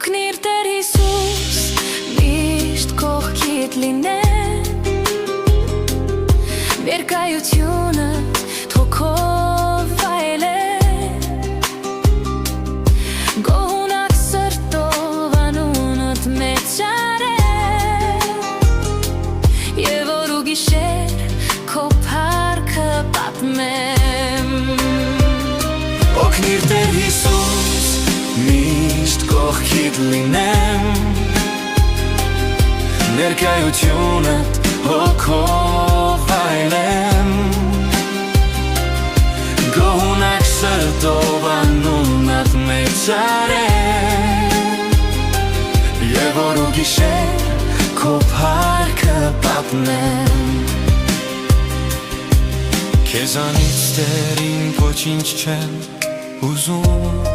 Օգնիր Տեր Հիսուս, միշտ կողքիդ լինեմ, Ներկայությունդ թոքով վայելեմ, Գոհունակ սրտով անունդ մեծարեմ, Եվ օր ու գիշեր քո փառքը պատմեմ։ Օգնիր Տեր Հիսուս, միշտ կողքիդ լինեմ, Ներկայությունդ հոգով վայելեմ, Գոհունակ սրտով անունդ մեծարեմ, Եվ օր ու գիշեր քո փառքը պատմեմ։ Քեզանից Տեր ինձ ոչինչ չեմ ուզում,